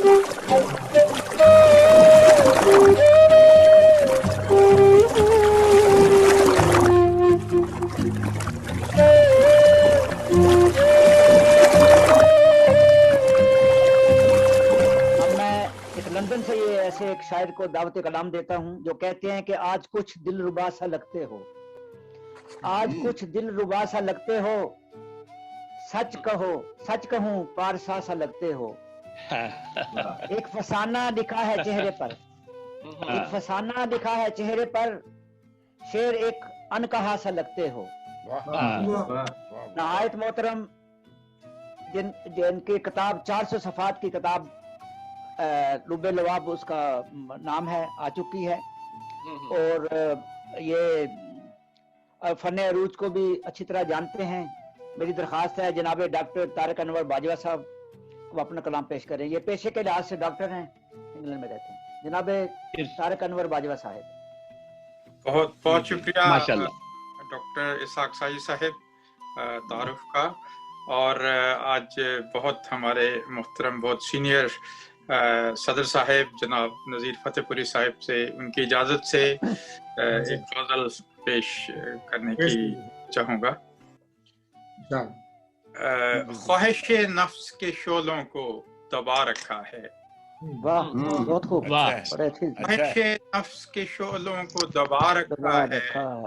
London से ये ऐसे एक शायर को दावत कलाम देता हूँ जो कहते हैं कि आज कुछ दिल रुबा सा लगते हो, आज कुछ दिल रुबा सा लगते हो, सच कहो सच कहूँ पारसा सा लगते हो। एक फसाना लिखा है चेहरे पर, एक फसाना लिखा है चेहरे पर, शेर एक अनकहा सा लगते हो। नहायत मोहतरम जिनकी किताब 400 सफ़ात की किताब लुबे लवाब उसका नाम है, आ चुकी है, और ये फन अरूज को भी अच्छी तरह जानते हैं। मेरी दरख्वास्त है जनाब डॉक्टर तारिक अनवर बाजवा साहब वो अपना कलाम पेश करें। ये पेशे के लिहाज से डॉक्टर हैं, इंग्लैंड में रहते हैं। जनाब तारिक अनवर बाजवा साहब। बहुत बहुत शुक्रिया डॉक्टर इसाक साई साहब तारुफ का। और आज बहुत हमारे मुहतरम बहुत सीनियर सदर साहब जनाब नज़ीर फतेहपुरी साहब से उनकी इजाज़त से एक गज़ल पेश करने की चाहूँगा। ख्वाहिश नफ्स के शोलों को दबा रखा है। वाह बहुत खूब, ख्वाहिश नफ्स के शोलों को दबा रखा है।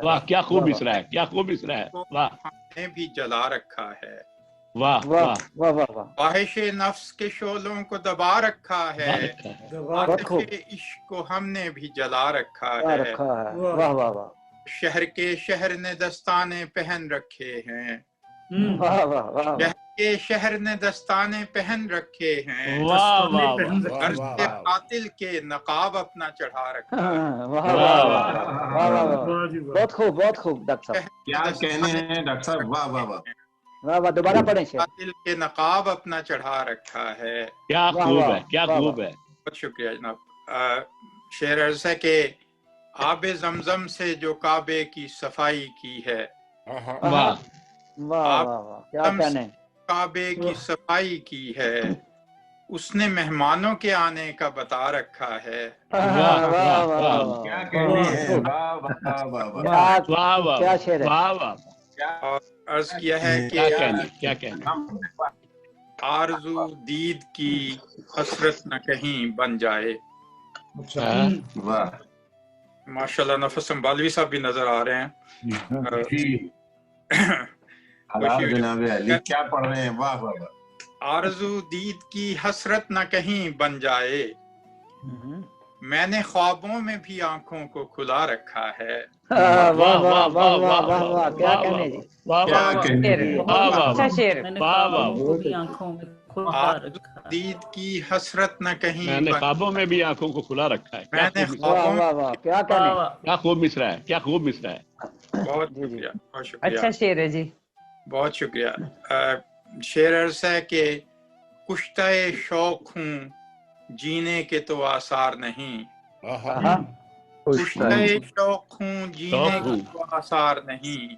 वाह क्या खूब मिसरा है, क्या खूब मिसरा है। वाह हमने भी जला रखा है। वाह वाह वाह वाह। ख्वाहिश नफ्स के शोलों को दबा रखा है, इश्क को हमने भी जला रखा है। वाह वाह वाह। शहर के शहर ने दस्ताने पहन रखे हैं, वाह वाह वाह। शहर के शहर ने दस्ताने पहन रखे हैं। वाह वाह अर्ज़ के कातिल के नकाब अपना चढ़ा रखा है। वाह वाह वाह। बहुत खूब बहुत खूब डॉक्टर साहब, क्या कहने हैं डॉक्टर साहब। वाह वाह वाह वाह वाह। दोबारा पढ़ें। कातिल के नकाब अपना चढ़ा रखा है। क्या खूब है, क्या खूब है। बहुत शुक्रिया जनाब। शेर अर्ज़ है कि आबे जमजम से जो काबे की सफाई की है। वाह वाह वाह वाह। क्या कहने, काबे की सफाई की है, उसने मेहमानों के आने का बता रखा है। वाह वाह वाह। क्या कहने हैं। वाह वाह वाह वाह। क्या शेर है। वाह वाह। और अर्ज किया है कि क्या कहने आरज़ू दीद की हसरत न कहीं बन जाए। वाह माशाल्लाह नफस संबालवी साहब भी नजर आ रहे हैं। जनाब अली क्या पढ़ रहे हैं। वाह वाह वाह। आरज़ू दीद की हसरत न कहीं बन जाए, मैंने ख्वाबों में भी आंखों को खुला रखा है। वाह वाह वाह वाह वाह वाह। क्या कहने जी। वाह वाह अच्छा शेर। वाह वाह। दीद की हसरत न कहीं, मैंने ख्वाबों में भी आंखों को खुला रखा है। मैंने वाह वाह वाह। क्या कहने, क्या खूब मिसरा है, क्या खूब मिसरा है। बहुत शुक्रिया, बहुत शुक्रिया। अच्छा शेर है जी, बहुत शुक्रिया। शेर अर्ज़ है कि कुश्ते शौक हूँ जीने के तो आसार नहीं। कुश्ते शौक हूँ जीने के तो आसार नहीं,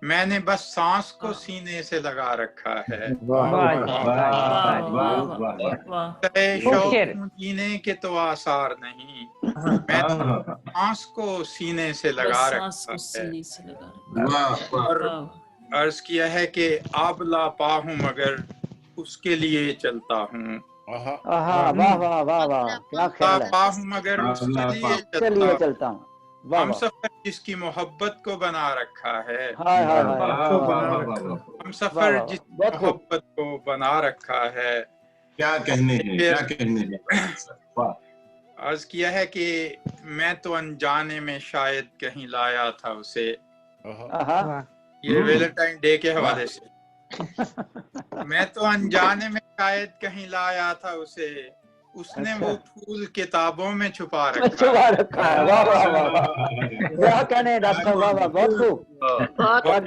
मैंने बस सांस को सीने से लगा रखा है। कुश्ते शौक हूँ जीने के तो आसार नहीं, मैंने सांस को सीने से लगा रखा है। और अर्ज किया है कि आबला पा हूँ मगर उसके लिए चलता हूँ। वाह वाह वाह वाह। क्या ख्याल है। पा हूँ मगर उसके लिए चलता हूँ। हम सफर जिसकी मोहब्बत को बना रखा है। हम सफर जिसकी मोहब्बत को बना रखा है। क्या कहने हैं, क्या कहने हैं। अर्ज किया है कि मैं तो अनजाने में शायद कहीं लाया था उसे। ये वैलेंटाइन डे के हवाले से। मैं तो अनजाने में शायद कहीं लाया था उसे, उसने वो फूल किताबों में छुपा रखा है। वाह वाह वाह। क्या कहने डॉक्टर। वाह वाह बहुत खूब। बहुत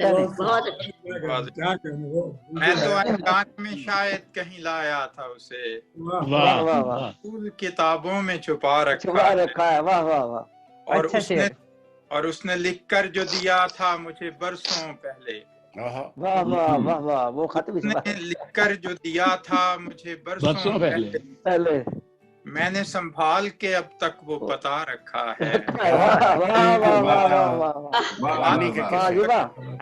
मैं तो अनजाने में शायद कहीं लाया था उसे, वाह वाह वाह। फूल किताबों में छुपा रखा है। वाह वाह वाह। और उसने लिखकर जो दिया था मुझे बरसों पहले। वाह वाह वाह वाह। वो खत भी उसने लिखकर जो दिया था मुझे बरसों पहले, मैंने संभाल के अब तक वो बता रखा है। वाह वाह वाह वाह वाह वाह।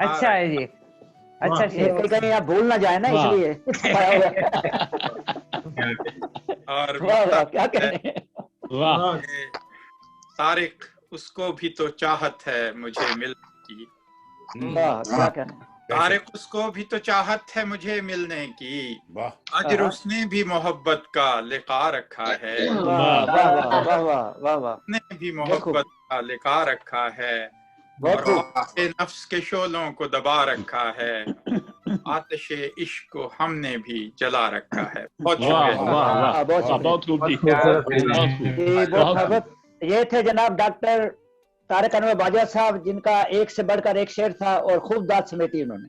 अच्छा है जी, अच्छा कहीं कहीं आप भूल ना जाए ना, इसलिए और वाह क्या कहने। वाह तारिक, उसको भी तो चाहत है मुझे मिलने की। वाह क्या कहने। तारिक, उसको भी तो चाहत है मुझे मिलने की। अजर उसने भी मोहब्बत का लिखा रखा है। वाह वाह वाह वाह वाह वाह। उसने भी मोहब्बत का लिखा रखा है और अपने नफ्स के शोलों को दबा रखा है। आतिशे इश्क को हमने भी जला रखा है। बहुत शुक्रिया। बहुत खूब जी, ये थे जनाब डॉक्टर तारिक अनवर बाजवा साहब, जिनका एक से बढ़कर एक शेर था और खूब दाद समेटी उन्होंने।